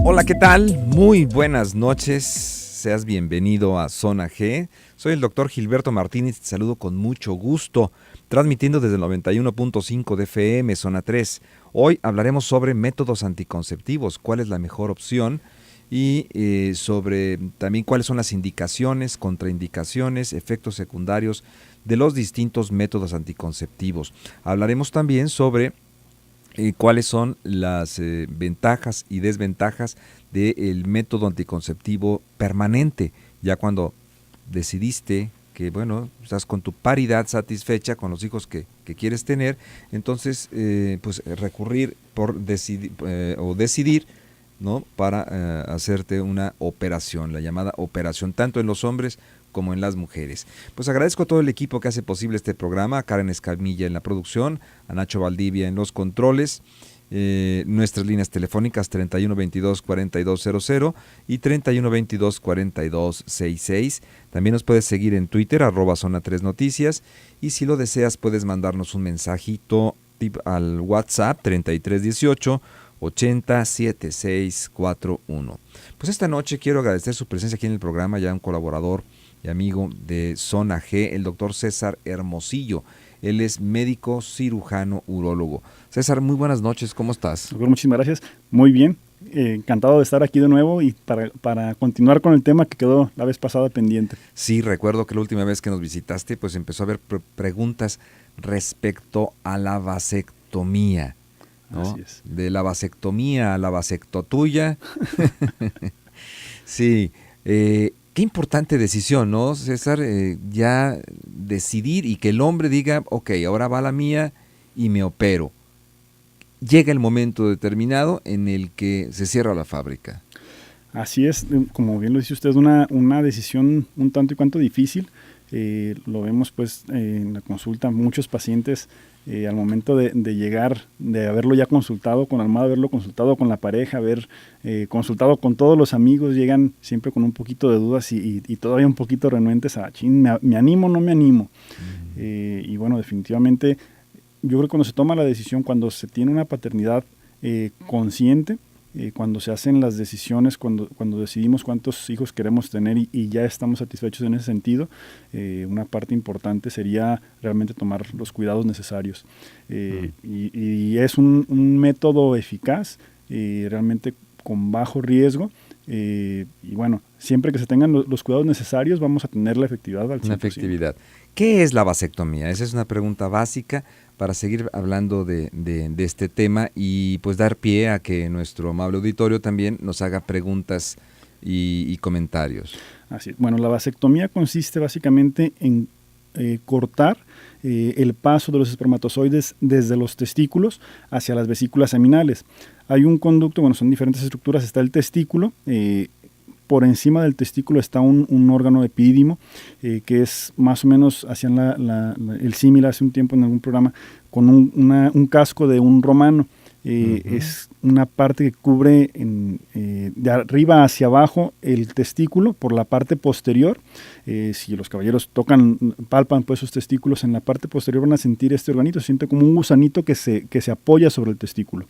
Hola, ¿qué tal? Muy buenas noches. Seas bienvenido a Zona G. Soy el doctor Gilberto Martínez. Te saludo con mucho gusto, transmitiendo desde el 91.5 de FM, Zona 3. Hoy hablaremos sobre métodos anticonceptivos, cuál es la mejor opción y sobre también cuáles son las indicaciones, contraindicaciones, efectos secundarios de los distintos métodos anticonceptivos. Hablaremos también sobre cuáles son las ventajas y desventajas del método anticonceptivo permanente, ya cuando decidiste que, bueno, estás con tu paridad satisfecha con los hijos que quieres tener, entonces, pues recurrir por decidir, ¿no? Para hacerte una operación, la llamada operación, tanto en los hombres como en las mujeres. Pues agradezco a todo el equipo que hace posible este programa, a Karen Escamilla en la producción, a Nacho Valdivia en los controles, nuestras líneas telefónicas 3122-4200 y 3122-4266. También nos puedes seguir en Twitter, @Zona 3 Noticias, y si lo deseas puedes mandarnos un mensajito al WhatsApp 3318 807641. Pues esta noche quiero agradecer su presencia aquí en el programa, ya un colaborador y amigo de Zona G, el doctor César Hermosillo. Él es médico cirujano urólogo. César, muy buenas noches, ¿cómo estás? Doctor, muchísimas gracias. Muy bien, encantado de estar aquí de nuevo y para continuar con el tema que quedó la vez pasada pendiente. Sí, recuerdo que la última vez que nos visitaste, pues empezó a haber preguntas respecto a la vasectomía, ¿no? Así es. De la vasectomía a la vasectotuya. Sí, qué importante decisión, ¿no, César? Ya decidir y que el hombre diga, ok, ahora va la mía y me opero. Llega el momento determinado en el que se cierra la fábrica. Así es, como bien lo dice usted, es una decisión un tanto y cuanto difícil. Lo vemos pues en la consulta, muchos pacientes al momento de llegar, de haberlo ya consultado con la almohada, haberlo consultado con la pareja, haber consultado con todos los amigos, llegan siempre con un poquito de dudas y todavía un poquito renuentes a, ¿me animo o no me animo? Y bueno, definitivamente yo creo que cuando se toma la decisión, cuando se tiene una paternidad consciente, cuando se hacen las decisiones, cuando decidimos cuántos hijos queremos tener y ya estamos satisfechos en ese sentido, una parte importante sería realmente tomar los cuidados necesarios. Y es un método eficaz, realmente con bajo riesgo, y bueno, siempre que se tengan los cuidados necesarios vamos a tener la efectividad al 100%. Una efectividad. ¿Qué es la vasectomía? Esa es una pregunta básica para seguir hablando de este tema y pues dar pie a que nuestro amable auditorio también nos haga preguntas y comentarios. Así es. Bueno, la vasectomía consiste básicamente en cortar el paso de los espermatozoides desde los testículos hacia las vesículas seminales. Hay un conducto, bueno, son diferentes estructuras, está el testículo, por encima del testículo está un órgano epidídimo, que es más o menos, hacían el símil hace un tiempo en algún programa, con un casco de un romano. Es una parte que cubre de arriba hacia abajo el testículo por la parte posterior. Si los caballeros palpan pues sus testículos, en la parte posterior van a sentir este organito, se siente como un gusanito que se apoya sobre el testículo,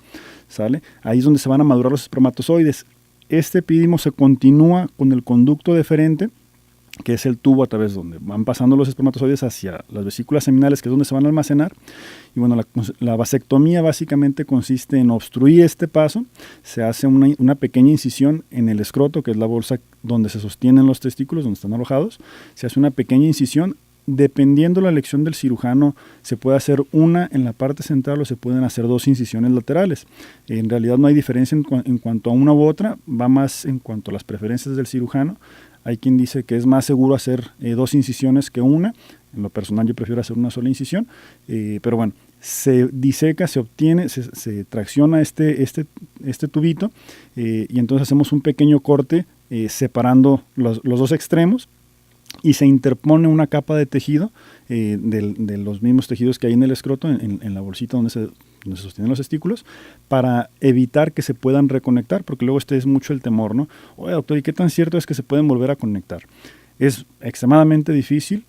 ¿sale? Ahí es donde se van a madurar los espermatozoides. Este epidídimo se continúa con el conducto deferente, que es el tubo a través donde van pasando los espermatozoides hacia las vesículas seminales, que es donde se van a almacenar. Y bueno, la vasectomía básicamente consiste en obstruir este paso. Se hace una pequeña incisión en el escroto, que es la bolsa donde se sostienen los testículos, donde están alojados. Se hace una pequeña incisión. Dependiendo la elección del cirujano, se puede hacer una en la parte central o se pueden hacer dos incisiones laterales. En realidad no hay diferencia en cuanto a una u otra, va más en cuanto a las preferencias del cirujano. Hay quien dice que es más seguro hacer dos incisiones que una. En lo personal yo prefiero hacer una sola incisión, pero bueno, se diseca, se obtiene, se tracciona este tubito, y entonces hacemos un pequeño corte separando los dos extremos. Y se interpone una capa de tejido de los mismos tejidos que hay en el escroto, en la bolsita donde se sostienen los testículos, para evitar que se puedan reconectar, porque luego es mucho el temor, ¿no? Oye, doctor, ¿y qué tan cierto es que se pueden volver a conectar? Es extremadamente difícil.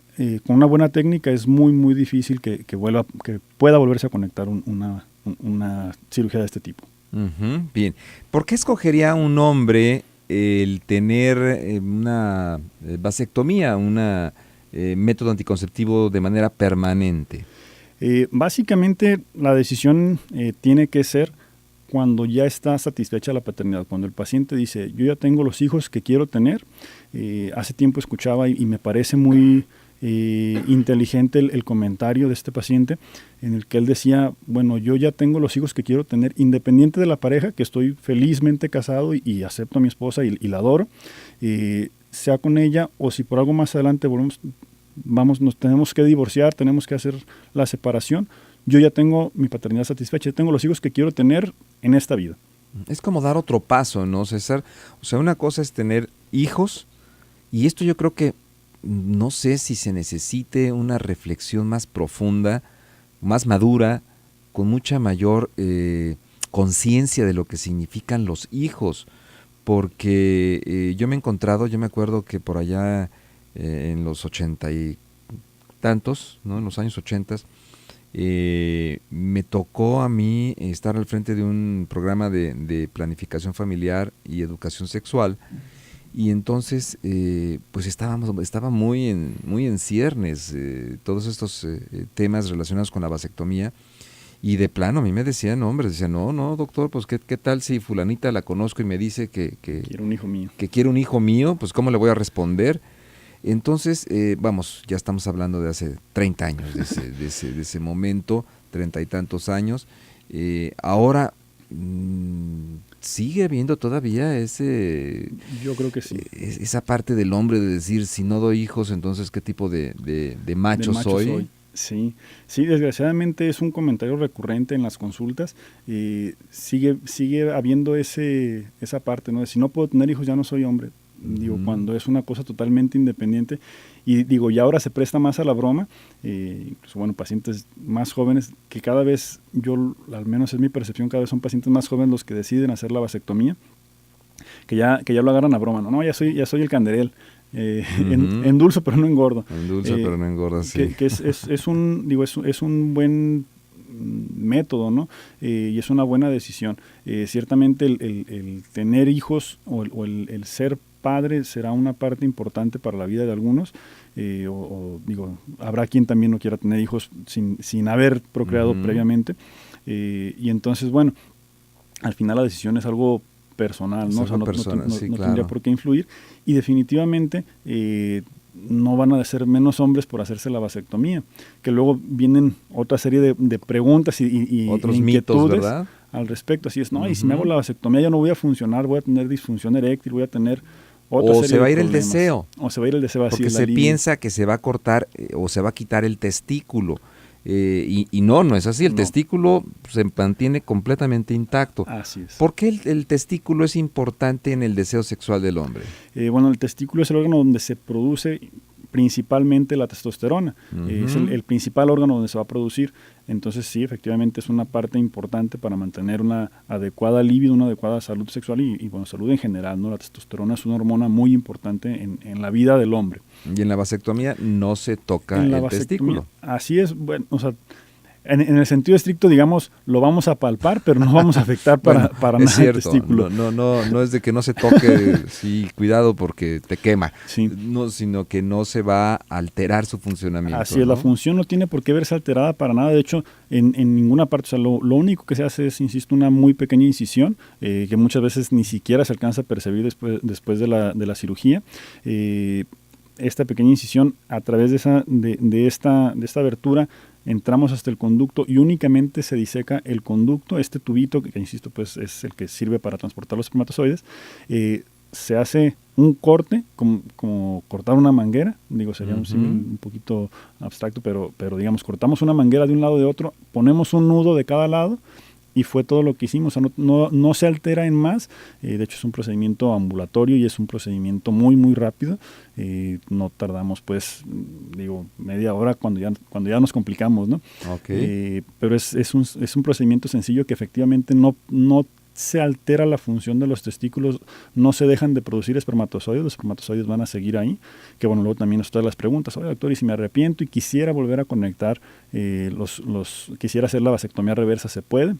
Con una buena técnica es muy, muy difícil que pueda volverse a conectar una cirugía de este tipo. Ujú, bien. ¿Por qué escogería un hombre el tener una vasectomía, un método anticonceptivo de manera permanente? Básicamente la decisión tiene que ser cuando ya está satisfecha la paternidad, cuando el paciente dice, yo ya tengo los hijos que quiero tener. Hace tiempo escuchaba y me parece muy inteligente el comentario de este paciente en el que él decía, bueno, yo ya tengo los hijos que quiero tener, independiente de la pareja, que estoy felizmente casado y acepto a mi esposa y la adoro, sea con ella o si por algo más adelante nos tenemos que divorciar, tenemos que hacer la separación. Yo ya tengo mi paternidad satisfecha, tengo los hijos que quiero tener en esta vida. Es como dar otro paso, ¿no, César? O sea, una cosa es tener hijos y esto yo creo que no sé si se necesite una reflexión más profunda, más madura, con mucha mayor conciencia de lo que significan los hijos, porque yo me acuerdo que por allá en los 80 y tantos, ¿no? En los años 80, me tocó a mí estar al frente de un programa de planificación familiar y educación sexual, y entonces pues estaba muy en ciernes todos estos temas relacionados con la vasectomía, y de plano a mí me decían hombres, decían, no doctor, pues qué tal si fulanita la conozco y me dice que quiero un hijo mío, que quiere un hijo mío, pues cómo le voy a responder. Entonces, vamos, ya estamos hablando de hace 30 años, de ese momento, 30 y tantos años. Ahora, ¿sigue habiendo todavía yo creo que sí, esa parte del hombre de decir, si no doy hijos, entonces qué tipo de macho soy? Sí, desgraciadamente es un comentario recurrente en las consultas. Sigue habiendo esa parte, ¿no? De si no puedo tener hijos ya no soy hombre. Digo, cuando es una cosa totalmente independiente, y digo, y ahora se presta más a la broma, incluso, bueno, pacientes más jóvenes, que cada vez, al menos es mi percepción, cada vez son pacientes más jóvenes los que deciden hacer la vasectomía, que ya lo agarran a broma, no, ya soy el canderel, endulzo pero no engordo. Endulzo pero no engorda, sí. Que es un buen método, ¿no? Y es una buena decisión. Ciertamente el tener hijos o el ser padre será una parte importante para la vida de algunos, habrá quien también no quiera tener hijos sin haber procreado previamente, y entonces, bueno, al final la decisión es algo personal, ¿no? O sea, no tendría por qué influir, y definitivamente no van a ser menos hombres por hacerse la vasectomía, que luego vienen otra serie de preguntas y otros inquietudes, mitos, ¿verdad?, al respecto. Así es, no, y si me hago la vasectomía ya no voy a funcionar, voy a tener disfunción eréctil, voy a tener otra serie se va a ir de el problemas. deseo. O se va a ir el deseo, así porque es, se piensa que se va a cortar o se va a quitar el testículo. Y no es así, el testículo se mantiene completamente intacto. Así es. ¿Por qué el testículo es importante en el deseo sexual del hombre? Bueno, el testículo es el órgano donde se produce principalmente la testosterona, es el principal órgano donde se va a producir. Entonces sí, efectivamente es una parte importante para mantener una adecuada libido, una adecuada salud sexual y bueno, salud en general, ¿no? La testosterona es una hormona muy importante en la vida del hombre. Y en la vasectomía no se toca el testículo. Así es, bueno, o sea, en el sentido estricto, digamos, lo vamos a palpar, pero no vamos a afectar para nada cierto, el testículo. No es de que no se toque, sí, cuidado porque te quema, sí. No, sino que no se va a alterar su funcionamiento. Así es, la función no tiene por qué verse alterada para nada, de hecho, en ninguna parte. O sea, lo único que se hace es, insisto, una muy pequeña incisión, que muchas veces ni siquiera se alcanza a percibir después de la cirugía. Esta pequeña incisión, a través de esta abertura, entramos hasta el conducto y únicamente se diseca el conducto, este tubito que insisto, pues es el que sirve para transportar los espermatozoides. Se hace un corte, como cortar una manguera, sería un símil un poquito abstracto, pero digamos, cortamos una manguera de un lado de otro, ponemos un nudo de cada lado y fue todo lo que hicimos. O sea, no se altera en más. De hecho es un procedimiento ambulatorio y es un procedimiento muy muy rápido. No tardamos media hora cuando ya nos complicamos, ¿no? Okay. Pero es un procedimiento sencillo que efectivamente no se altera la función de los testículos, no se dejan de producir espermatozoides, los espermatozoides van a seguir ahí, que bueno, luego también nos traen las preguntas, oye doctor, y si me arrepiento y quisiera volver a conectar, quisiera hacer la vasectomía reversa, ¿se puede?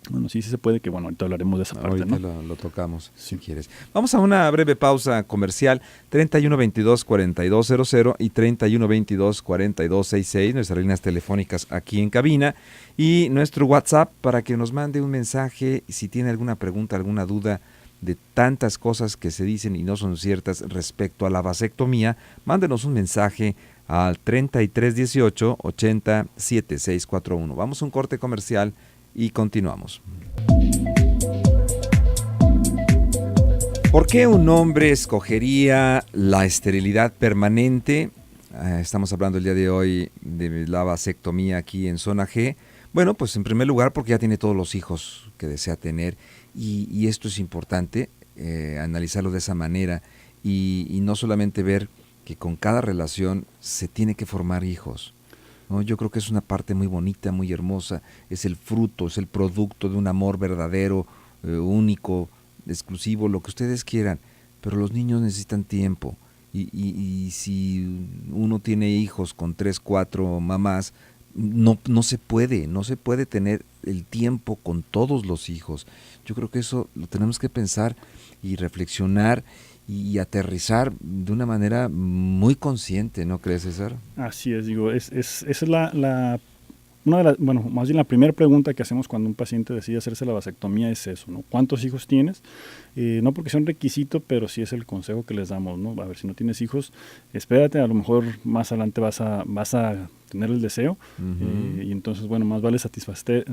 Bueno, sí se puede, que bueno, ahorita hablaremos de esa parte, ahorita ¿no? lo tocamos, Sí. si quieres. Vamos a una breve pausa comercial, 3122-4200 y 3122-4266, nuestras líneas telefónicas aquí en cabina, y nuestro WhatsApp para que nos mande un mensaje si tiene alguna pregunta, alguna duda de tantas cosas que se dicen y no son ciertas respecto a la vasectomía. Mándenos un mensaje al 3318 80 7641. Vamos a un corte comercial y continuamos. ¿Por qué un hombre escogería la esterilidad permanente? Estamos hablando el día de hoy de la vasectomía aquí en Zona G. Bueno, pues en primer lugar porque ya tiene todos los hijos que desea tener y esto es importante, analizarlo de esa manera y no solamente ver que con cada relación se tiene que formar hijos, ¿no? Yo creo que es una parte muy bonita, muy hermosa, es el fruto, es el producto de un amor verdadero, único, exclusivo, lo que ustedes quieran, pero los niños necesitan tiempo y si uno tiene hijos con 3, 4 mamás, no se puede tener el tiempo con todos los hijos. Yo creo que eso lo tenemos que pensar y reflexionar y aterrizar de una manera muy consciente, ¿no crees, César? Así es, digo, esa es una de las, bueno, más bien la primera pregunta que hacemos cuando un paciente decide hacerse la vasectomía es eso, ¿no? ¿Cuántos hijos tienes? No porque sea un requisito, pero sí es el consejo que les damos, ¿no? A ver, si no tienes hijos, espérate, a lo mejor más adelante vas a tener el deseo, y entonces, bueno, más vale satisfacer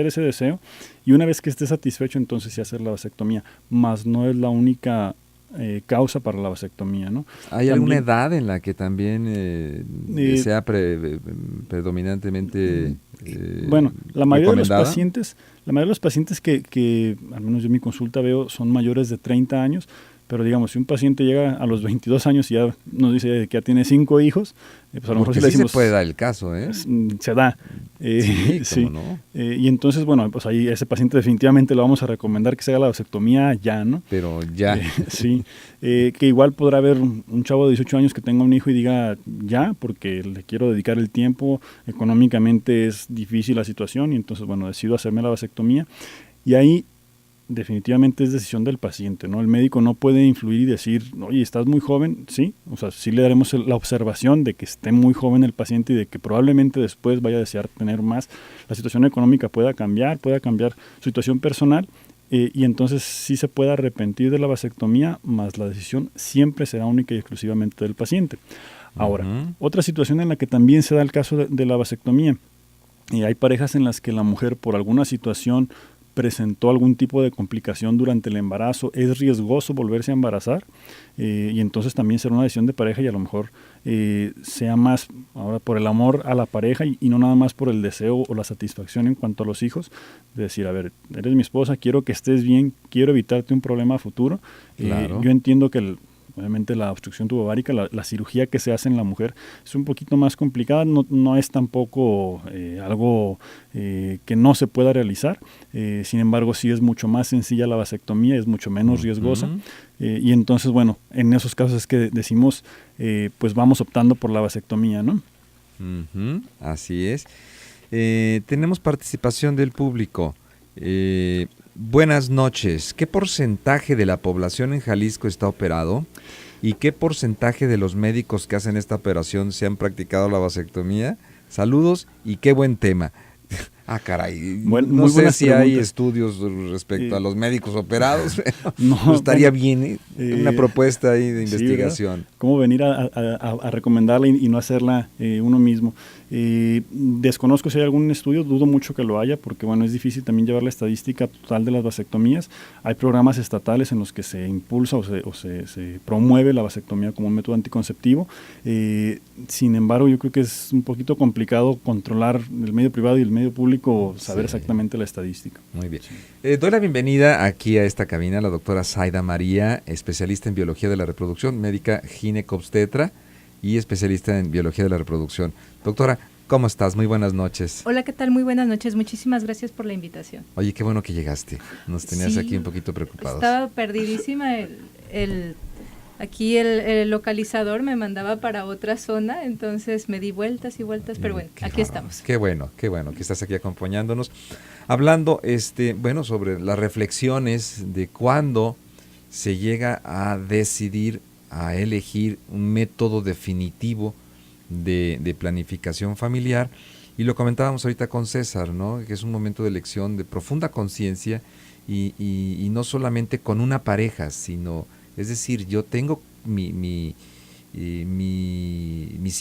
ese deseo, y una vez que estés satisfecho, entonces sí hacer la vasectomía, más no es la única causa para la vasectomía, ¿no? ¿Hay alguna edad en la que también sea predominantemente bueno, la mayoría de los recomendada? pacientes que al menos yo en mi consulta veo son mayores de 30 años, pero digamos, si un paciente llega a los 22 años y ya nos dice que ya tiene 5 hijos, pues a lo mejor Porque sí le decimos, se puede dar el caso, ¿eh? Se da. Sí, sí. ¿cómo no? Y entonces, bueno, pues ahí ese paciente definitivamente le vamos a recomendar que se haga la vasectomía ya, ¿no? Pero ya. Sí. Que igual podrá haber un chavo de 18 años que tenga un hijo y diga ya, porque le quiero dedicar el tiempo, económicamente es difícil la situación y entonces, bueno, decido hacerme la vasectomía. Y ahí definitivamente es decisión del paciente, ¿no? El médico no puede influir y decir, oye, estás muy joven, sí, o sea, sí le daremos la observación de que esté muy joven el paciente y de que probablemente después vaya a desear tener más, la situación económica pueda cambiar su situación personal, y entonces sí se puede arrepentir de la vasectomía, más la decisión siempre será única y exclusivamente del paciente. Ahora, otra situación en la que también se da el caso de la vasectomía, hay parejas en las que la mujer por alguna situación presentó algún tipo de complicación durante el embarazo, es riesgoso volverse a embarazar, y entonces también será una decisión de pareja y a lo mejor sea más ahora por el amor a la pareja y no nada más por el deseo o la satisfacción en cuanto a los hijos, de decir, a ver, eres mi esposa, quiero que estés bien, quiero evitarte un problema a futuro. Claro. Yo entiendo que obviamente la obstrucción tubovárica, la cirugía que se hace en la mujer es un poquito más complicada, no es tampoco algo que no se pueda realizar, sin embargo sí es mucho más sencilla la vasectomía, es mucho menos riesgosa, y entonces bueno, en esos casos es que decimos pues vamos optando por la vasectomía, ¿no? Así es. Tenemos participación del público. Buenas noches. ¿Qué porcentaje de la población en Jalisco está operado? ¿Y qué porcentaje de los médicos que hacen esta operación se han practicado la vasectomía? Saludos y qué buen tema. Caray. No sé si hay estudios respecto a los médicos operados. No, estaría bien una propuesta ahí de investigación. Sí, ¿cómo venir a recomendarla y no hacerla uno mismo? Desconozco si hay algún estudio, dudo mucho que lo haya, porque bueno, es difícil también llevar la estadística total de las vasectomías. Hay programas estatales en los que se impulsa o se promueve la vasectomía como un método anticonceptivo. Sin embargo, yo creo que es un poquito complicado controlar el medio privado y el medio público, saber exactamente la estadística. Muy bien. Doy la bienvenida aquí a esta cabina a la doctora Zaida María, especialista en biología de la reproducción, médica ginecobstetra y especialista en biología de la reproducción. Doctora, ¿cómo estás? Muy buenas noches. Hola, ¿qué tal? Muy buenas noches. Muchísimas gracias por la invitación. Oye, qué bueno que llegaste. Nos tenías aquí un poquito preocupados. Estaba perdidísima. Aquí el localizador me mandaba para otra zona, entonces me di vueltas y vueltas, pero bueno, aquí estamos. Qué bueno que estás aquí acompañándonos. Hablando, bueno, sobre las reflexiones de cuándo se llega a decidir, a elegir un método definitivo de planificación familiar, y lo comentábamos ahorita con César, ¿no? Que es un momento de elección de profunda conciencia y no solamente con una pareja, sino, es decir, yo tengo mis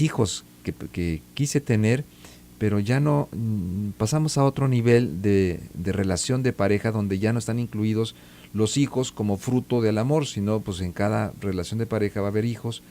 hijos que quise tener, pero ya no, pasamos a otro nivel de relación de pareja donde ya no están incluidos los hijos como fruto del amor, sino pues en cada relación de pareja va a haber hijos,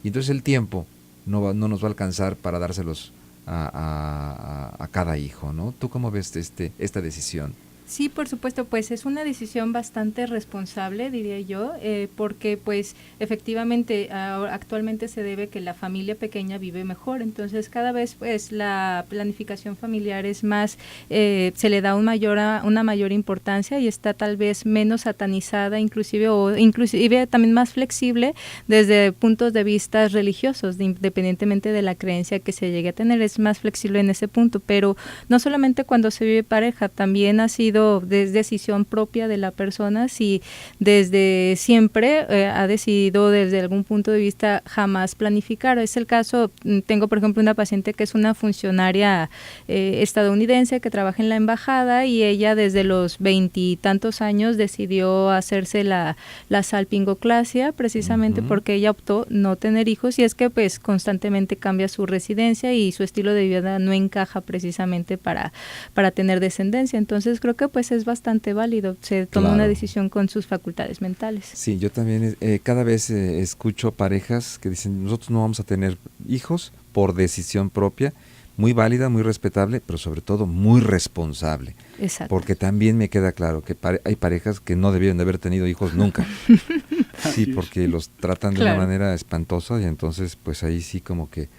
y entonces el tiempo no nos va a alcanzar para dárselos a cada hijo, ¿no? ¿Tú cómo ves esta decisión? Sí, por supuesto, pues es una decisión bastante responsable, diría yo, porque pues efectivamente actualmente se debe que la familia pequeña vive mejor, entonces cada vez pues la planificación familiar es más, se le da una mayor importancia y está tal vez menos satanizada inclusive también más flexible desde puntos de vista religiosos, independientemente de la creencia que se llegue a tener, es más flexible en ese punto, pero no solamente cuando se vive pareja, también ha sido de decisión propia de la persona, si desde siempre ha decidido desde algún punto de vista jamás planificar. Es el caso, tengo por ejemplo una paciente que es una funcionaria estadounidense que trabaja en la embajada y ella desde los 20 y tantos años decidió hacerse la salpingoclasia precisamente porque ella optó no tener hijos, y es que pues constantemente cambia su residencia y su estilo de vida no encaja precisamente para tener descendencia. Entonces creo que pues es bastante válido, se toma una decisión con sus facultades mentales. Sí, yo también cada vez escucho parejas que dicen, nosotros no vamos a tener hijos por decisión propia, muy válida, muy respetable, pero sobre todo muy responsable. Exacto. Porque también me queda claro que hay parejas que no debieron de haber tenido hijos nunca. Sí, porque los tratan de una manera espantosa, y entonces pues ahí sí como que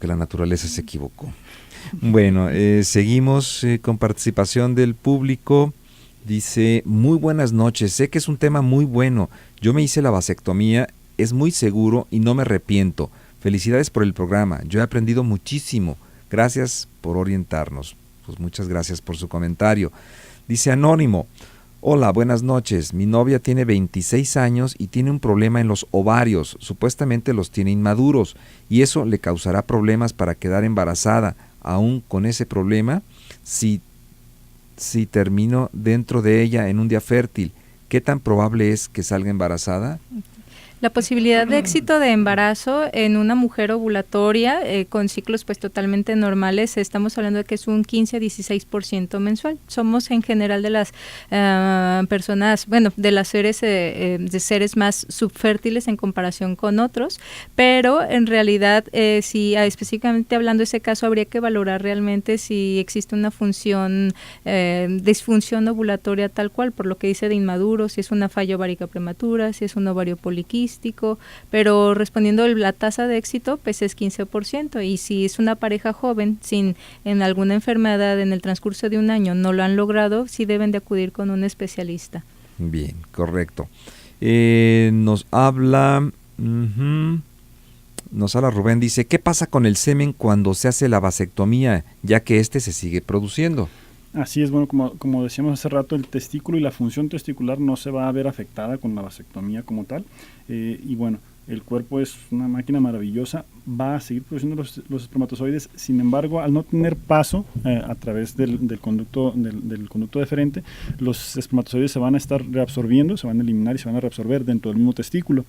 la naturaleza se equivocó. Bueno, seguimos con participación del público. Dice, muy buenas noches, sé que es un tema muy bueno, yo me hice la vasectomía, es muy seguro y no me arrepiento. Felicidades por el programa, yo he aprendido muchísimo, gracias por orientarnos. Pues muchas gracias por su comentario. Dice Anónimo, hola, buenas noches, mi novia tiene 26 años y tiene un problema en los ovarios, supuestamente los tiene inmaduros, y eso le causará problemas para quedar embarazada. Aún con ese problema, si termino dentro de ella en un día fértil, ¿qué tan probable es que salga embarazada? La posibilidad de éxito de embarazo en una mujer ovulatoria con ciclos pues totalmente normales, estamos hablando de que es un 15 a 16% mensual. Somos en general de las personas, bueno, de las seres de seres más subfértiles en comparación con otros, pero en realidad si específicamente hablando de ese caso habría que valorar realmente si existe una disfunción ovulatoria tal cual, por lo que dice de inmaduro, si es una falla ovárica prematura, si es un ovario poliquístico, pero respondiendo la tasa de éxito pues es 15%, y si es una pareja joven en alguna enfermedad en el transcurso de un año no lo han logrado, sí deben de acudir con un especialista. Bien, correcto. Nos habla Rubén, dice, ¿qué pasa con el semen cuando se hace la vasectomía, ya que se sigue produciendo? Así es, bueno, como decíamos hace rato, el testículo y la función testicular no se va a ver afectada con la vasectomía como tal, y bueno, el cuerpo es una máquina maravillosa, va a seguir produciendo los espermatozoides, sin embargo, al no tener paso a través del conducto deferente, los espermatozoides se van a estar reabsorbiendo, se van a eliminar y se van a reabsorber dentro del mismo testículo.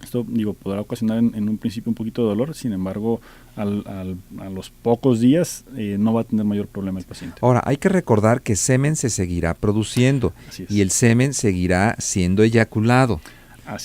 Esto, podrá ocasionar en un principio un poquito de dolor, sin embargo, a los pocos días no va a tener mayor problema el paciente. Ahora, hay que recordar que semen se seguirá produciendo y el semen seguirá siendo eyaculado.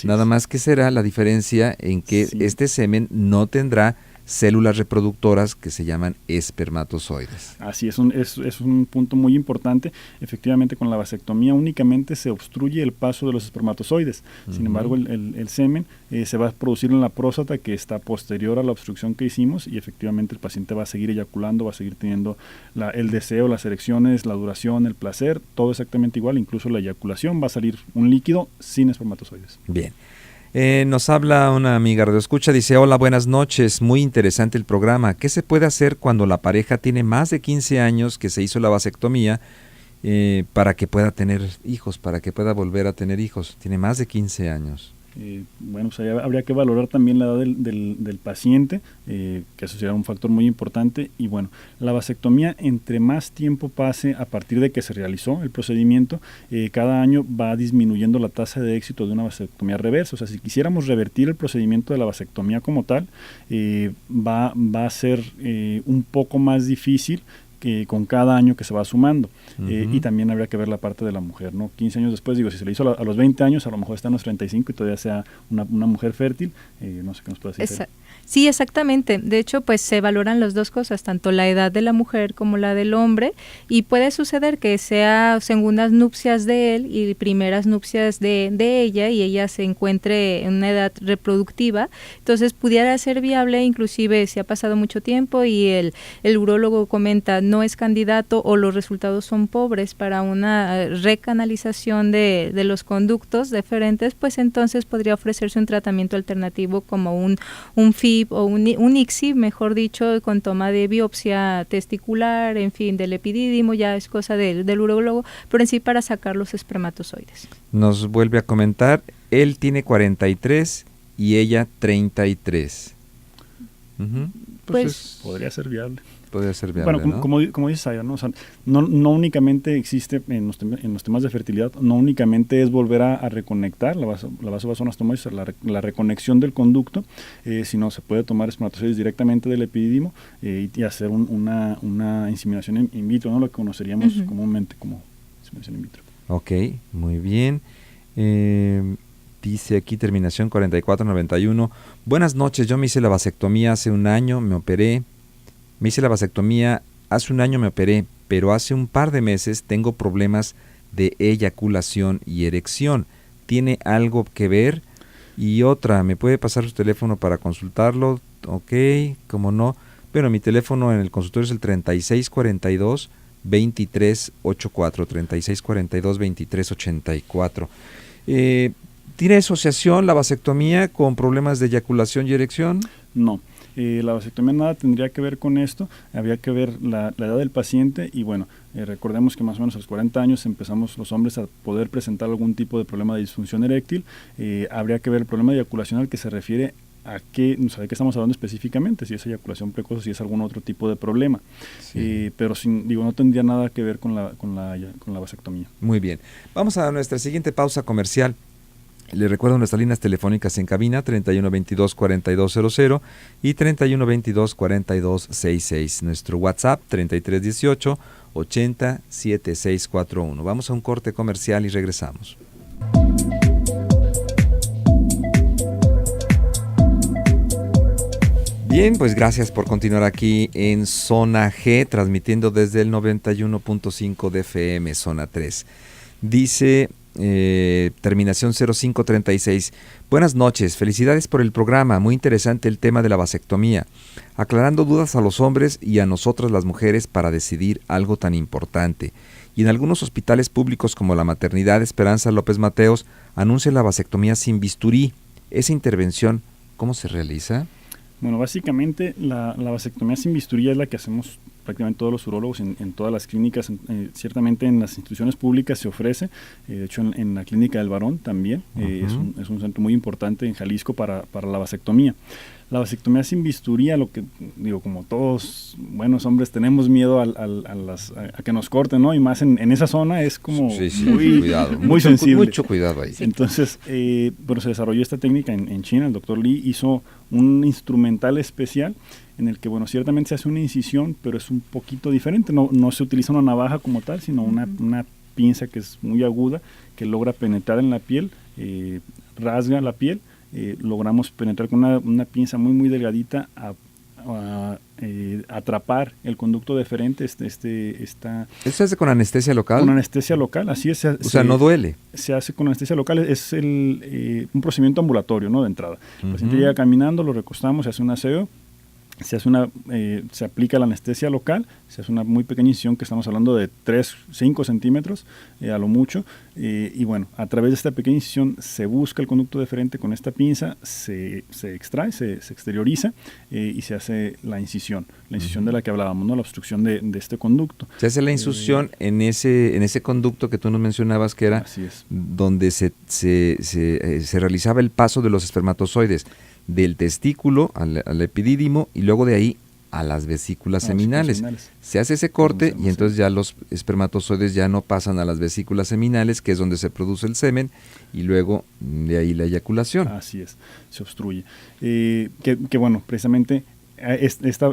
Nada más que será la diferencia en que este semen no tendrá células reproductoras que se llaman espermatozoides. Así es, es un punto muy importante. Efectivamente, con la vasectomía únicamente se obstruye el paso de los espermatozoides. Sin embargo, el semen se va a producir en la próstata, que está posterior a la obstrucción que hicimos, y efectivamente el paciente va a seguir eyaculando, va a seguir teniendo el deseo, las erecciones, la duración, el placer, todo exactamente igual, incluso la eyaculación, va a salir un líquido sin espermatozoides. Bien. Nos habla una amiga radioescucha, dice, hola, buenas noches, muy interesante el programa. ¿Qué se puede hacer cuando la pareja tiene más de 15 años que se hizo la vasectomía para que pueda tener hijos, para que pueda volver a tener hijos? Tiene más de 15 años. Bueno, pues habría que valorar también la edad del paciente, que eso sería un factor muy importante. Y bueno, la vasectomía, entre más tiempo pase a partir de que se realizó el procedimiento, cada año va disminuyendo la tasa de éxito de una vasectomía reversa. O sea, si quisiéramos revertir el procedimiento de la vasectomía como tal, va a ser un poco más difícil con cada año que se va sumando. Y también habría que ver la parte de la mujer, ¿no? 15 años después, digo, si se le hizo a los 20 años, a lo mejor está en los 35 y todavía sea una mujer fértil, no sé qué nos puede decir. Sí, exactamente. De hecho, pues se valoran las dos cosas, tanto la edad de la mujer como la del hombre, y puede suceder que sea segundas nupcias de él y primeras nupcias de ella, y ella se encuentre en una edad reproductiva. Entonces pudiera ser viable, inclusive si ha pasado mucho tiempo y el urólogo comenta no es candidato o los resultados son pobres para una recanalización de los conductos deferentes, pues entonces podría ofrecerse un tratamiento alternativo como un FIB o un ICSI, mejor dicho, con toma de biopsia testicular, en fin, del epidídimo, ya es cosa del urólogo, pero en sí para sacar los espermatozoides. Nos vuelve a comentar, él tiene 43 y ella 33. Pues podría ser viable. Podría ser viable, bueno, ¿no? como dices, Aya, ¿no? O sea, no únicamente existe en los temas de fertilidad, no únicamente es volver a reconectar la vasovasoanastomosis, la reconexión del conducto, sino se puede tomar espermatozoides directamente del epidídimo y hacer una inseminación in vitro, ¿no? Lo que conoceríamos comúnmente como inseminación in vitro. Ok, muy bien. Dice aquí terminación 4491. Buenas noches, yo me hice la vasectomía hace un año, me operé, pero hace un par de meses tengo problemas de eyaculación y erección. ¿Tiene algo que ver? Y otra, ¿me puede pasar su teléfono para consultarlo? Ok, ¿cómo no? Bueno, mi teléfono en el consultorio es el 3642-2384, 3642-2384. ¿Tiene asociación la vasectomía con problemas de eyaculación y erección? No. La vasectomía nada tendría que ver con esto, habría que ver la edad del paciente y bueno, recordemos que más o menos a los 40 años empezamos los hombres a poder presentar algún tipo de problema de disfunción eréctil, habría que ver el problema de eyaculación al que se refiere a qué, o sea, de qué estamos hablando específicamente, si es eyaculación precoz o si es algún otro tipo de problema, sí. Pero no tendría nada que ver con la vasectomía. Muy bien, vamos a nuestra siguiente pausa comercial. Le recuerdo nuestras líneas telefónicas en cabina 3122-4200 y 3122-4266. Nuestro WhatsApp 3318-807641. Vamos a un corte comercial y regresamos. Bien, pues gracias por continuar aquí en Zona G, transmitiendo desde el 91.5 de FM, Zona 3. Dice... terminación 0536. Buenas noches, felicidades por el programa, muy interesante el tema de la vasectomía, aclarando dudas a los hombres y a nosotras las mujeres para decidir algo tan importante. Y en algunos hospitales públicos como la Maternidad Esperanza López Mateos anuncia la vasectomía sin bisturí. Esa intervención, ¿cómo se realiza? Bueno, básicamente la vasectomía sin bisturí es la que hacemos prácticamente todos los urólogos en todas las clínicas, ciertamente en las instituciones públicas se ofrece, de hecho en la Clínica del Varón también, es un centro muy importante en Jalisco para la vasectomía. La vasectomía sin bisturí, a lo que digo, como todos buenos hombres tenemos miedo a que nos corten, ¿no? Y más en esa zona es como muy sensible. Mucho cuidado ahí. Entonces, bueno, se desarrolló esta técnica en China, el doctor Li hizo un instrumental especial en el que, bueno, ciertamente se hace una incisión, pero es un poquito diferente, no se utiliza una navaja como tal, sino una pinza que es muy aguda, que logra penetrar en la piel, rasga la piel, logramos penetrar con una pinza muy delgadita atrapar el conducto deferente. ¿Esto se hace con anestesia local? Con anestesia local, así es. O sea, no duele. Se hace con anestesia local, es un procedimiento ambulatorio, ¿no? De entrada. El paciente llega caminando, lo recostamos, se hace un aseo, se aplica la anestesia local, se hace una muy pequeña incisión, que estamos hablando de 5 centímetros a lo mucho, y bueno, a través de esta pequeña incisión se busca el conducto deferente con esta pinza, se extrae, se exterioriza y se hace la incisión de la que hablábamos, ¿no? La obstrucción de este conducto. Se hace la incisión en ese conducto que tú nos mencionabas, que era donde se realizaba el paso de los espermatozoides del testículo al epidídimo y luego de ahí a las vesículas seminales. Se hace ese corte y entonces ya los espermatozoides ya no pasan a las vesículas seminales, que es donde se produce el semen, y luego de ahí la eyaculación. Así es, se obstruye. Que bueno, precisamente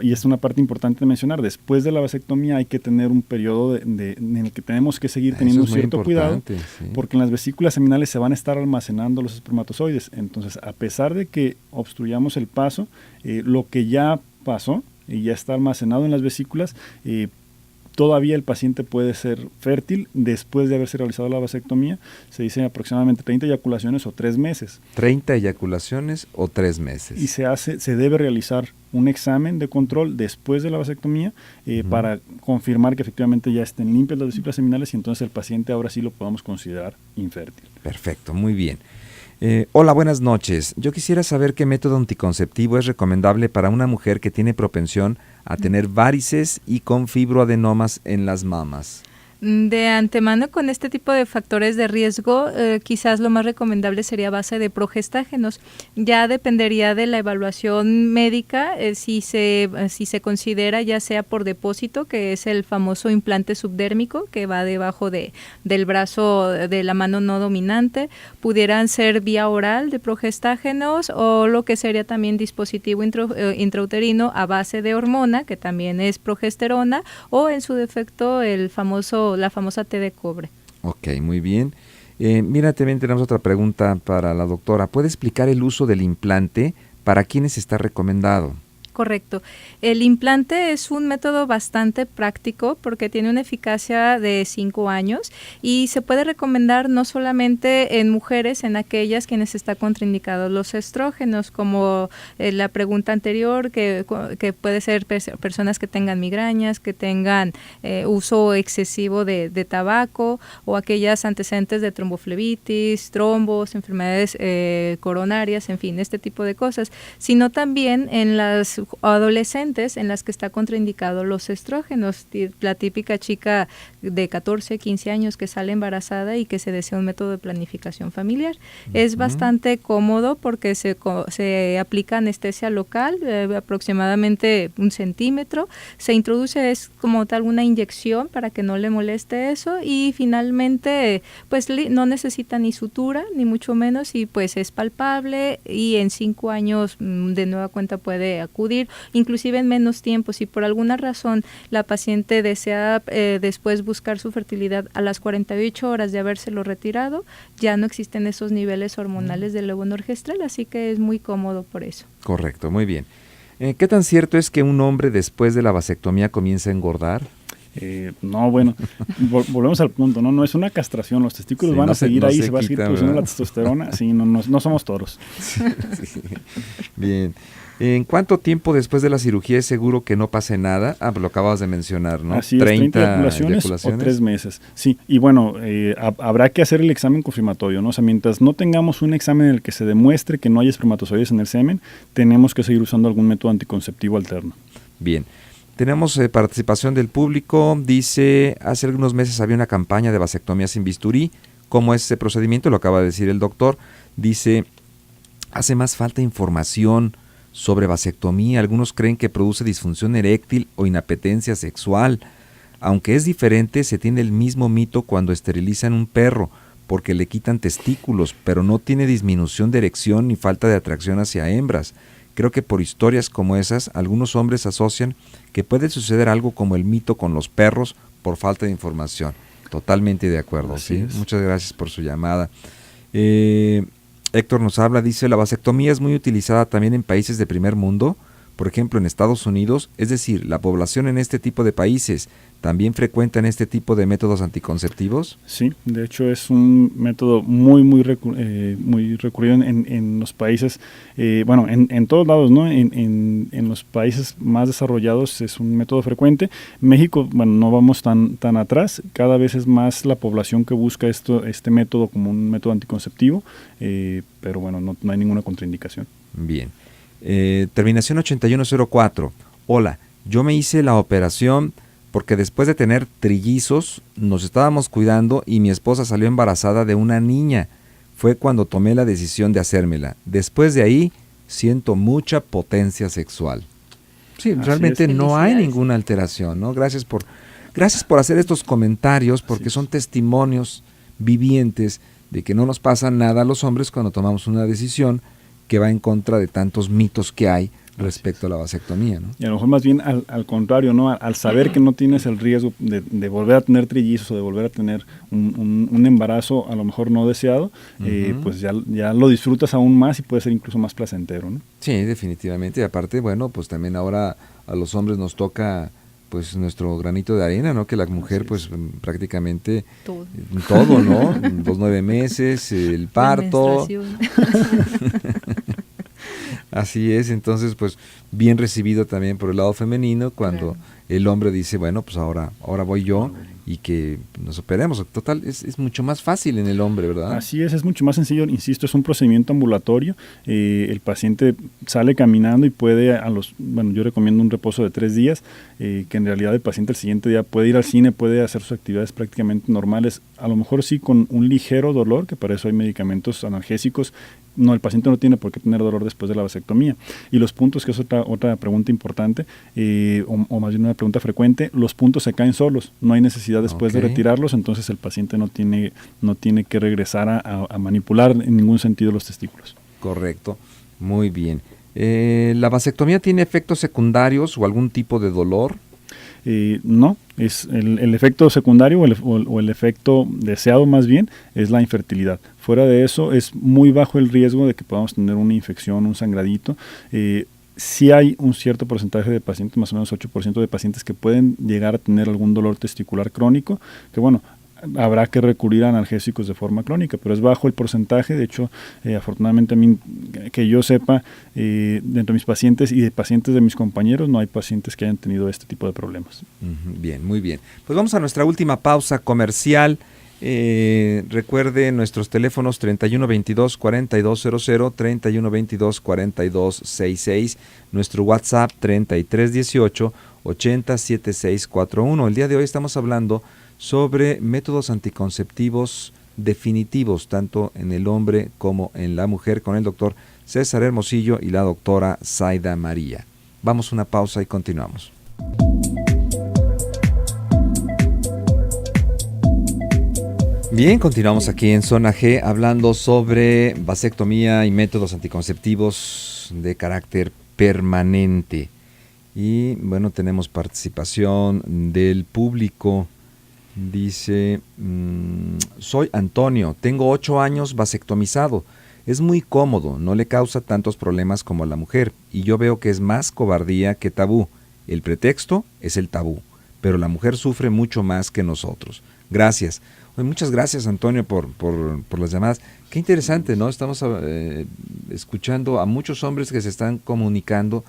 y es una parte importante de mencionar, después de la vasectomía hay que tener un periodo en el que tenemos que seguir teniendo un cierto cuidado, porque en las vesículas seminales se van a estar almacenando los espermatozoides. Entonces, a pesar de que obstruyamos el paso, lo que ya pasó y ya está almacenado en las vesículas, todavía el paciente puede ser fértil después de haberse realizado la vasectomía. Se dice aproximadamente 30 eyaculaciones o 3 meses. 30 eyaculaciones o 3 meses. Y se debe realizar un examen de control después de la vasectomía para confirmar que efectivamente ya estén limpias las vesículas seminales y entonces el paciente ahora sí lo podamos considerar infértil. Perfecto, muy bien. Hola, buenas noches. Yo quisiera saber qué método anticonceptivo es recomendable para una mujer que tiene propensión a tener varices y con fibroadenomas en las mamas. De antemano, con este tipo de factores de riesgo, quizás lo más recomendable sería a base de progestágenos. Ya dependería de la evaluación médica, si se considera ya sea por depósito, que es el famoso implante subdérmico que va debajo del brazo de la mano no dominante, pudieran ser vía oral de progestágenos o lo que sería también dispositivo intrauterino a base de hormona, que también es progesterona, o en su defecto la famosa T de cobre. Ok, muy bien. Mira, también tenemos otra pregunta para la doctora. ¿Puede explicar el uso del implante? ¿Para quiénes está recomendado? Correcto. El implante es un método bastante práctico porque tiene una eficacia de 5 años y se puede recomendar no solamente en mujeres, en aquellas quienes está contraindicados los estrógenos, como la pregunta anterior, que puede ser personas que tengan migrañas, que tengan uso excesivo de tabaco o aquellas antecedentes de tromboflebitis, trombos, enfermedades coronarias, en fin, este tipo de cosas, sino también en las adolescentes en las que está contraindicado los estrógenos, la típica chica de 14, 15 años que sale embarazada y que se desea un método de planificación familiar. Es bastante cómodo porque se aplica anestesia local, aproximadamente 1 centímetro, se introduce como tal una inyección para que no le moleste eso y finalmente pues no necesita ni sutura ni mucho menos y pues es palpable y en 5 años de nueva cuenta puede acudir, inclusive en menos tiempo. Si por alguna razón la paciente desea después buscar su fertilidad a las 48 horas de habérselo retirado, ya no existen esos niveles hormonales del levonorgestrel, así que es muy cómodo por eso. Correcto, muy bien. ¿Qué tan cierto es que un hombre después de la vasectomía comienza a engordar? No, bueno, volvemos al punto, ¿no? No es una castración, los testículos van a seguir ahí, se va a seguir produciendo la testosterona, sí, no somos toros. Sí. Bien. ¿En cuánto tiempo después de la cirugía es seguro que no pase nada? Lo acabas de mencionar, ¿no? Así es, 30 eyaculaciones o 3 meses. Sí, y bueno, habrá que hacer el examen confirmatorio, ¿no? O sea, mientras no tengamos un examen en el que se demuestre que no hay espermatozoides en el semen, tenemos que seguir usando algún método anticonceptivo alterno. Bien. Tenemos participación del público. Dice, hace algunos meses había una campaña de vasectomía sin bisturí. ¿Cómo es ese procedimiento? Lo acaba de decir el doctor. Dice, hace más falta información sobre vasectomía. Algunos creen que produce disfunción eréctil o inapetencia sexual. Aunque es diferente, se tiene el mismo mito cuando esterilizan un perro, porque le quitan testículos, pero no tiene disminución de erección ni falta de atracción hacia hembras. Creo que por historias como esas, algunos hombres asocian que puede suceder algo como el mito con los perros por falta de información. Totalmente de acuerdo, ¿sí? Muchas gracias por su llamada. Héctor nos habla, dice, la vasectomía es muy utilizada también en países de primer mundo. por ejemplo, en Estados Unidos? Es decir, ¿la población en este tipo de países también frecuentan este tipo de métodos anticonceptivos? Sí, de hecho es un método muy recurrido en los países, en todos lados, ¿no? En los países más desarrollados es un método frecuente. México, bueno, no vamos tan atrás, cada vez es más la población que busca este método como un método anticonceptivo, pero bueno, no hay ninguna contraindicación. Bien. Terminación 8104. Hola, yo me hice la operación porque después de tener trillizos nos estábamos cuidando y mi esposa salió embarazada de una niña. Fue cuando tomé la decisión de hacérmela. Después de ahí siento mucha potencia sexual. Sí, Así realmente es. no hay ninguna alteración, ¿no? Gracias por hacer estos comentarios, porque son testimonios vivientes de que no nos pasa nada a los hombres cuando tomamos una decisión que va en contra de tantos mitos que hay respecto a la vasectomía, ¿no? Y a lo mejor más bien al contrario, ¿no? Al saber que no tienes el riesgo de volver a tener trillizos o de volver a tener un embarazo a lo mejor no deseado, pues ya lo disfrutas aún más y puede ser incluso más placentero, ¿no? Sí, definitivamente. Y aparte, bueno, pues también ahora a los hombres nos toca pues nuestro granito de arena, ¿no? Que la mujer pues prácticamente todo, ¿no? Los 9 meses, el parto. Así es, entonces pues bien recibido también por el lado femenino cuando el hombre dice, bueno, pues ahora voy yo y que nos operemos. Total, es mucho más fácil en el hombre, ¿verdad? Así es mucho más sencillo, insisto, es un procedimiento ambulatorio, el paciente sale caminando y puede yo recomiendo un reposo de 3 días, que en realidad el paciente el siguiente día puede ir al cine, puede hacer sus actividades prácticamente normales, a lo mejor sí con un ligero dolor, que para eso hay medicamentos analgésicos. No, el paciente no tiene por qué tener dolor después de la vasectomía. Y los puntos, que es otra pregunta importante, o más bien una pregunta frecuente, los puntos se caen solos, no hay necesidad después de retirarlos, entonces el paciente no tiene que regresar a manipular en ningún sentido los testículos. Correcto, muy bien. ¿La vasectomía tiene efectos secundarios o algún tipo de dolor? No, es el efecto secundario o el efecto deseado más bien es la infertilidad. Fuera de eso es muy bajo el riesgo de que podamos tener una infección, un sangradito. Sí hay un cierto porcentaje de pacientes, más o menos 8% de pacientes que pueden llegar a tener algún dolor testicular crónico, que bueno, habrá que recurrir a analgésicos de forma crónica, pero es bajo el porcentaje. De hecho, afortunadamente a mí, que yo sepa, dentro de mis pacientes y de pacientes de mis compañeros, no hay pacientes que hayan tenido este tipo de problemas. Bien, muy bien. Pues vamos a nuestra última pausa comercial. Recuerde nuestros teléfonos 3122-4200, 3122-4266, nuestro WhatsApp 3318-807641. El día de hoy estamos hablando sobre métodos anticonceptivos definitivos, tanto en el hombre como en la mujer, con el doctor César Hermosillo y la doctora Zaida María. Vamos a una pausa y continuamos. Bien, continuamos aquí en Zona G hablando sobre vasectomía y métodos anticonceptivos de carácter permanente. Y bueno, tenemos participación del público. Dice, soy Antonio, tengo 8 años vasectomizado. Es muy cómodo, no le causa tantos problemas como a la mujer. Y yo veo que es más cobardía que tabú. El pretexto es el tabú, pero la mujer sufre mucho más que nosotros. Gracias. Muchas gracias, Antonio, por las llamadas. Qué interesante, ¿no? Estamos escuchando a muchos hombres que se están comunicando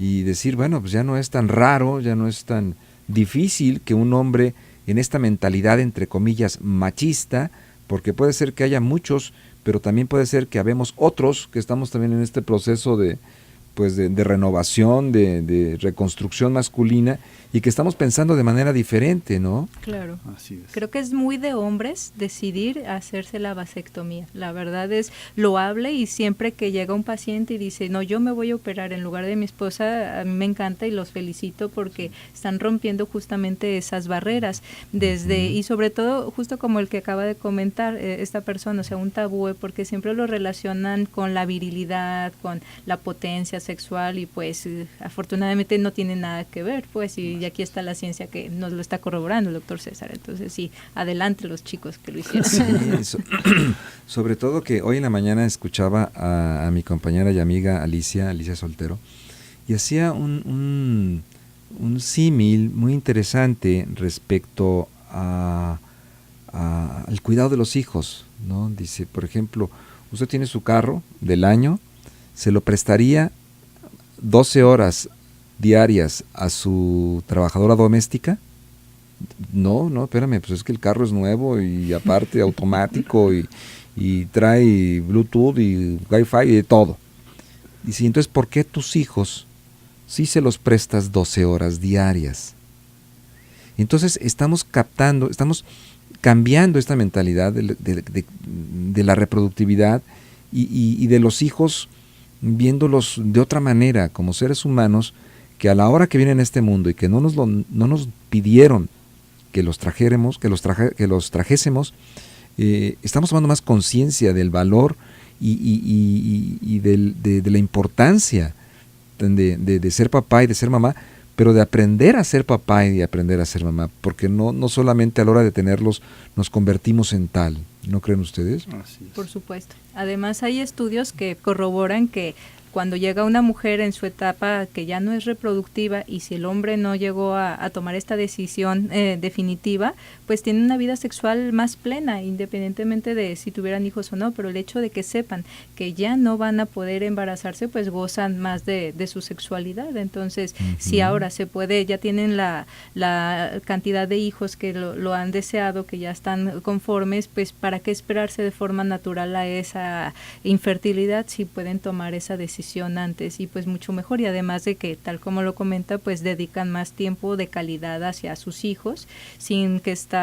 y decir, bueno, pues ya no es tan raro, ya no es tan difícil que un hombre en esta mentalidad, entre comillas, machista, porque puede ser que haya muchos, pero también puede ser que habemos otros que estamos también en este proceso de renovación, de reconstrucción masculina, y que estamos pensando de manera diferente, ¿no? Claro. Así es. Creo que es muy de hombres decidir hacerse la vasectomía. La verdad es loable, y siempre que llega un paciente y dice, no, yo me voy a operar en lugar de mi esposa, a mí me encanta y los felicito porque están rompiendo justamente esas barreras. Y sobre todo, justo como el que acaba de comentar esta persona, o sea, un tabú, porque siempre lo relacionan con la virilidad, con la potencia sexual, y pues afortunadamente no tiene nada que ver, pues, y aquí está la ciencia que nos lo está corroborando el doctor César. Entonces sí, adelante los chicos que lo hicieron. Sí, sobre todo que hoy en la mañana escuchaba a mi compañera y amiga Alicia Soltero, y hacía un símil muy interesante respecto al cuidado de los hijos, ¿no? Dice, por ejemplo, usted tiene su carro del año, se lo prestaría 12 horas diarias a su trabajadora doméstica. No, espérame, pues es que el carro es nuevo y aparte automático y trae Bluetooth y Wi-Fi y de todo. Dice, entonces, ¿por qué tus hijos sí se los prestas 12 horas diarias? Entonces estamos cambiando esta mentalidad de la reproductividad y de los hijos, viéndolos de otra manera, como seres humanos, que a la hora que vienen a este mundo y que no nos pidieron que los trajésemos, estamos tomando más conciencia del valor y de la importancia de ser papá y de ser mamá, pero de aprender a ser papá y de aprender a ser mamá, porque no solamente a la hora de tenerlos nos convertimos en tal, ¿no creen ustedes? Así es. Por supuesto. Además hay estudios que corroboran que cuando llega una mujer en su etapa que ya no es reproductiva y si el hombre no llegó a tomar esta decisión definitiva, pues tiene una vida sexual más plena, independientemente de si tuvieran hijos o no, pero el hecho de que sepan que ya no van a poder embarazarse, pues gozan más de su sexualidad. Entonces, si ahora se puede, ya tienen la cantidad de hijos que lo han deseado, que ya están conformes, pues ¿para qué esperarse de forma natural a esa infertilidad si pueden tomar esa decisión antes? Y pues mucho mejor, y además de que, tal como lo comenta, pues dedican más tiempo de calidad hacia sus hijos sin que estar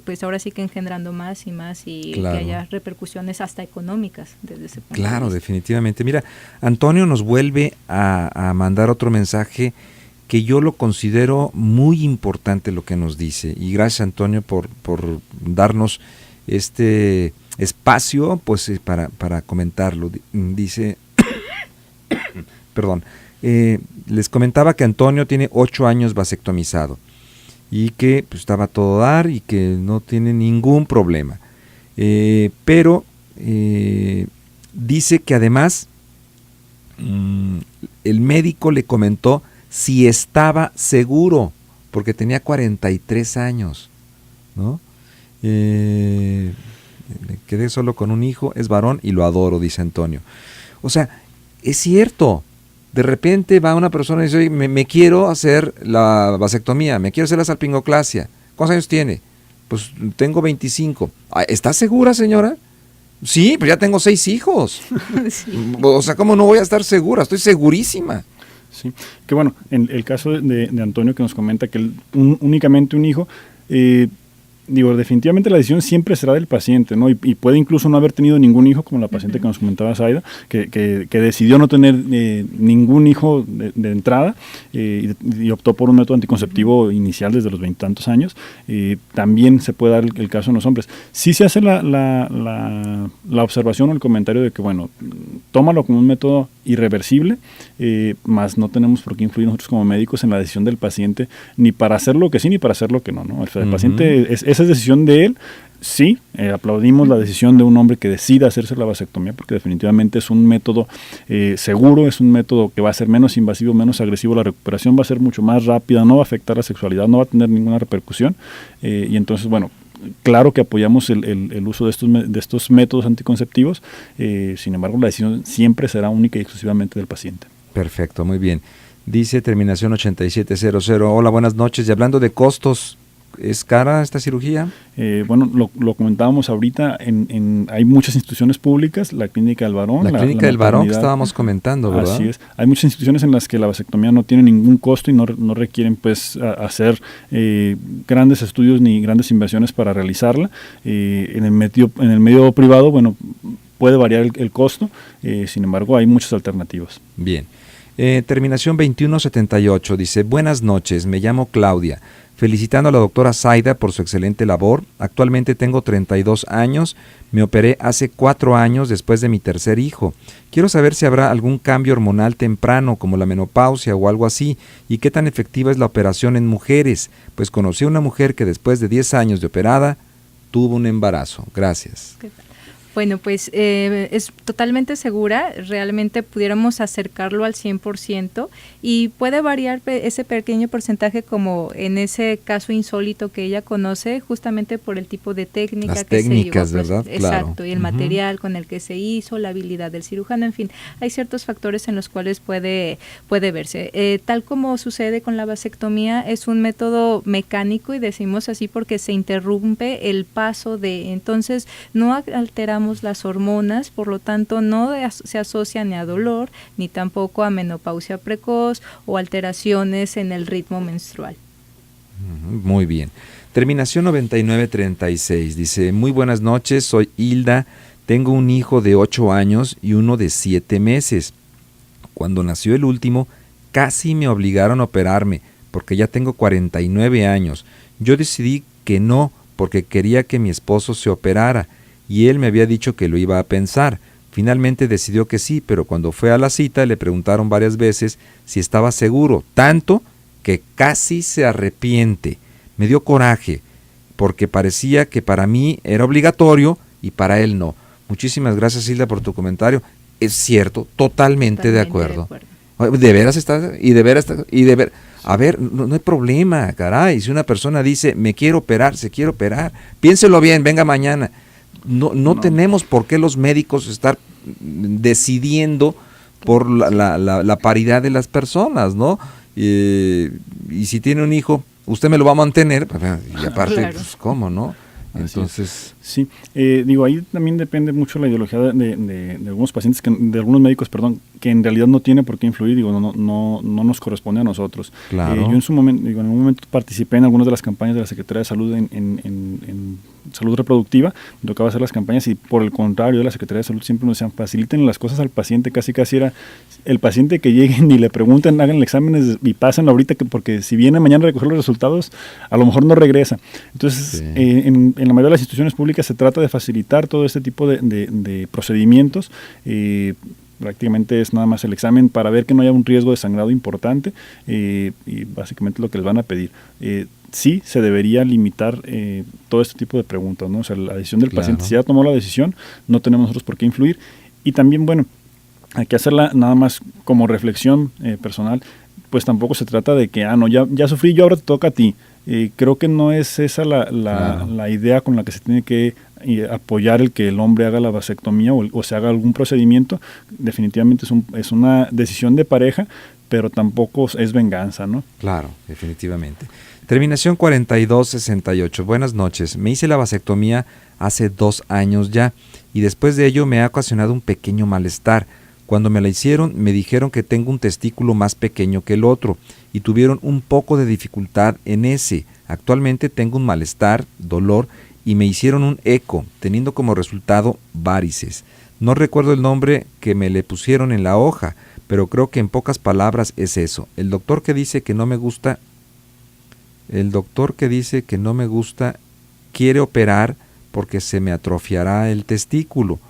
pues ahora sí que engendrando más y claro, que haya repercusiones hasta económicas desde ese punto claro, de vista. definitivamente. Mira, Antonio nos vuelve a mandar otro mensaje que yo lo considero muy importante lo que nos dice, y gracias, Antonio, por darnos este espacio pues para comentarlo. Dice perdón, les comentaba que Antonio tiene 8 años vasectomizado y que pues, estaba a todo dar y que no tiene ningún problema, pero dice que además el médico le comentó si estaba seguro, porque tenía 43 años, ¿no? Me quedé solo con un hijo, es varón y lo adoro, dice Antonio. O sea, es cierto, de repente va una persona y dice, oye, me quiero hacer la vasectomía, me quiero hacer la salpingoclasia. ¿Cuántos años tiene? Pues tengo 25. ¿Está segura, señora? Sí, pero ya tengo 6 hijos. Sí. O sea, ¿cómo no voy a estar segura? Estoy segurísima. Sí, que bueno, en el caso de Antonio, que nos comenta que únicamente un hijo, definitivamente la decisión siempre será del paciente, ¿no? Y puede incluso no haber tenido ningún hijo, como la paciente que nos comentaba Zaida, que decidió no tener ningún hijo de entrada y optó por un método anticonceptivo inicial desde los 20 y tantos años. También se puede dar el caso en los hombres. Sí se hace la observación o el comentario de que, bueno, tómalo como un método irreversible, más no tenemos por qué influir nosotros como médicos en la decisión del paciente, ni para hacer lo que sí, ni para hacer lo que no, ¿no? El paciente, esa es decisión de él. Sí, aplaudimos la decisión de un hombre que decida hacerse la vasectomía, porque definitivamente es un método seguro, es un método que va a ser menos invasivo, menos agresivo, la recuperación va a ser mucho más rápida, no va a afectar la sexualidad, no va a tener ninguna repercusión, y entonces, bueno, claro que apoyamos el uso de estos métodos anticonceptivos, sin embargo la decisión siempre será única y exclusivamente del paciente. Perfecto, muy bien. Dice terminación 8700, hola, buenas noches, y hablando de costos, ¿es cara esta cirugía? Bueno, lo comentábamos ahorita, hay muchas instituciones públicas, la Clínica del Varón. La Clínica del Varón que estábamos comentando, ¿verdad? Así es. Hay muchas instituciones en las que la vasectomía no tiene ningún costo y no requieren pues hacer grandes estudios ni grandes inversiones para realizarla. En el medio privado, bueno, puede variar el costo, sin embargo hay muchas alternativas. Bien. Terminación 2178 dice, buenas noches, me llamo Claudia. Felicitando a la doctora Zaida por su excelente labor. Actualmente tengo 32 años, me operé hace 4 años después de mi tercer hijo. Quiero saber si habrá algún cambio hormonal temprano, como la menopausia o algo así, y qué tan efectiva es la operación en mujeres, pues conocí a una mujer que después de 10 años de operada, tuvo un embarazo. Gracias. Bueno, pues es totalmente segura, realmente pudiéramos acercarlo al 100% y puede variar ese pequeño porcentaje como en ese caso insólito que ella conoce, justamente por el tipo de técnica Las que técnicas, se llevó. ¿verdad? Exacto, Claro. y el material con el que se hizo, la habilidad del cirujano, en fin, hay ciertos factores en los cuales puede verse. Tal como sucede con la vasectomía, es un método mecánico y decimos así porque se interrumpe el paso entonces no alteramos las hormonas, por lo tanto no se asocia ni a dolor ni tampoco a menopausia precoz o alteraciones en el ritmo menstrual. Muy bien. Terminación 9936 dice: muy buenas noches, soy Hilda, tengo un hijo de 8 años y uno de 7 meses. Cuando nació el último, casi me obligaron a operarme porque ya tengo 49 años. Yo decidí que no, porque quería que mi esposo se operara, y él me había dicho que lo iba a pensar. Finalmente decidió que sí, pero cuando fue a la cita le preguntaron varias veces si estaba seguro, tanto que casi se arrepiente. Me dio coraje, porque parecía que para mí era obligatorio y para él no. Muchísimas gracias, Hilda, por tu comentario. Es cierto, totalmente de acuerdo. ¿De veras estás? A ver, no hay problema, caray. Si una persona dice, me quiero operar, se quiere operar, piénselo bien, venga mañana. No tenemos por qué los médicos estar decidiendo por la paridad de las personas, ¿no? Y si tiene un hijo, usted me lo va a mantener, y aparte, claro, pues, ¿cómo, no? Entonces, sí, ahí también depende mucho la ideología de algunos pacientes, de algunos médicos, que en realidad no tiene por qué influir, no nos corresponde a nosotros. Claro. Yo en un momento participé en algunas de las campañas de la Secretaría de Salud en salud reproductiva, me tocaba hacer las campañas y por el contrario, la Secretaría de Salud siempre nos decían, faciliten las cosas al paciente, casi era el paciente que lleguen y le pregunten, hagan el exámenes y pásenlo ahorita, porque si viene mañana a recoger los resultados, a lo mejor no regresa. Entonces, sí, en la mayoría de las instituciones públicas se trata de facilitar todo este tipo de procedimientos. Prácticamente es nada más el examen para ver que no haya un riesgo de sangrado importante y básicamente lo que les van a pedir. Sí se debería limitar todo este tipo de preguntas, ¿no? O sea, la decisión del paciente, si ya tomó la decisión, no tenemos nosotros por qué influir. Y también, hay que hacerla nada más como reflexión personal, pues tampoco se trata de que, ya sufrí yo, ahora te toca a ti. Creo que no es esa la idea con la que se tiene que apoyar el que el hombre haga la vasectomía o se haga algún procedimiento. Definitivamente es una decisión de pareja, pero tampoco es venganza, ¿no? Claro, definitivamente. Terminación 4268. Buenas noches. Me hice la vasectomía hace 2 años ya y después de ello me ha ocasionado un pequeño malestar. Cuando me la hicieron me dijeron que tengo un testículo más pequeño que el otro y tuvieron un poco de dificultad en ese. Actualmente tengo un malestar, dolor y me hicieron un eco, teniendo como resultado varices. No recuerdo el nombre que me le pusieron en la hoja, pero creo que en pocas palabras es eso. El doctor que dice que no me gusta quiere operar porque se me atrofiará el testículo.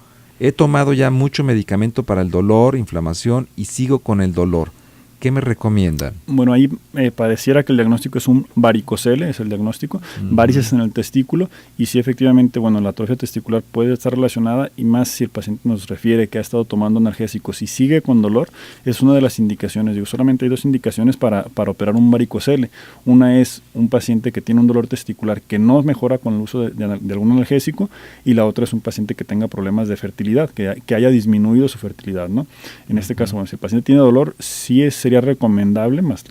He tomado ya mucho medicamento para el dolor, inflamación y sigo con el dolor. ¿Qué me recomiendan? Bueno, ahí pareciera que el diagnóstico es un varicocele, es el diagnóstico, varices en el testículo, y sí, efectivamente, la atrofia testicular puede estar relacionada, y más si el paciente nos refiere que ha estado tomando analgésicos y sigue con dolor, es una de las indicaciones. Solamente hay 2 indicaciones para operar un varicocele. Una es un paciente que tiene un dolor testicular que no mejora con el uso de algún analgésico, y la otra es un paciente que tenga problemas de fertilidad, que haya disminuido su fertilidad, ¿no? En este caso, si el paciente tiene dolor, sí sería recomendable, más,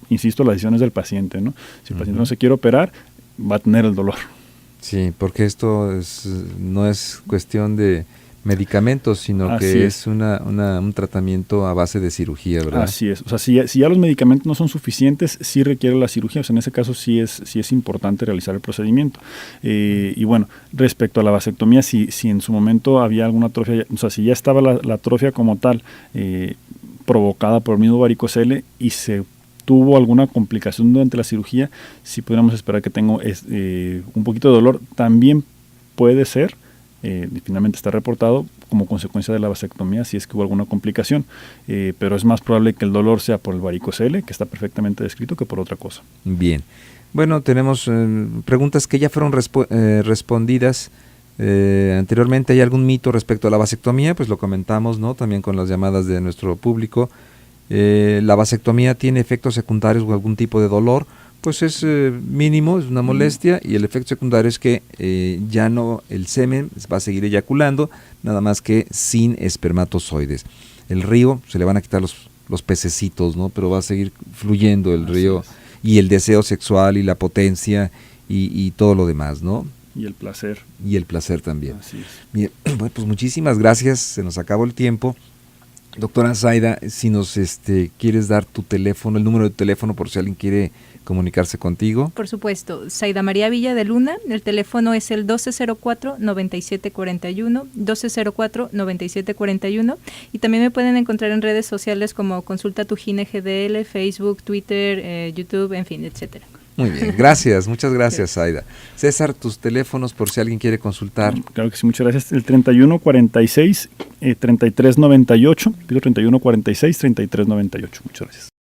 insisto, las decisiones del paciente, ¿no? Si el paciente no se quiere operar, va a tener el dolor. Sí, porque esto no es cuestión de medicamentos, sino que es un tratamiento a base de cirugía, ¿verdad? Así es. O sea, si ya los medicamentos no son suficientes, sí requiere la cirugía. O sea, en ese caso sí es importante realizar el procedimiento. Y respecto a la vasectomía, si en su momento había alguna atrofia, o sea, si ya estaba la atrofia como tal, provocada por el mismo varicocele y se tuvo alguna complicación durante la cirugía, sí podríamos esperar que tenga un poquito de dolor. También puede ser, finalmente está reportado, como consecuencia de la vasectomía, si es que hubo alguna complicación, pero es más probable que el dolor sea por el varicocele, que está perfectamente descrito, que por otra cosa. Bien. Bueno, tenemos preguntas que ya fueron respondidas. Anteriormente hay algún mito respecto a la vasectomía, pues lo comentamos, ¿no? También con las llamadas de nuestro público. La vasectomía tiene efectos secundarios o algún tipo de dolor, pues es mínimo, es una molestia, y el efecto secundario es que ya no, el semen va a seguir eyaculando, nada más que sin espermatozoides. El río, se le van a quitar los pececitos, ¿no? Pero va a seguir fluyendo el río, y el deseo sexual y la potencia y todo lo demás, ¿no? Y el placer. Y el placer también. Así es. Bien, bueno, pues muchísimas gracias, se nos acabó el tiempo. Doctora Zaida, si nos quieres dar tu teléfono, el número de teléfono por si alguien quiere comunicarse contigo. Por supuesto, Zaida María Villa de Luna, el teléfono es el 1204-9741, 1204-9741, y también me pueden encontrar en redes sociales como Consulta Tu Gine GDL, Facebook, Twitter, YouTube, en fin, etcétera. Muy bien, gracias, muchas gracias, Zaida. César, tus teléfonos por si alguien quiere consultar. Claro que sí, muchas gracias. El 3146-3398, pido 3146-3398, muchas gracias.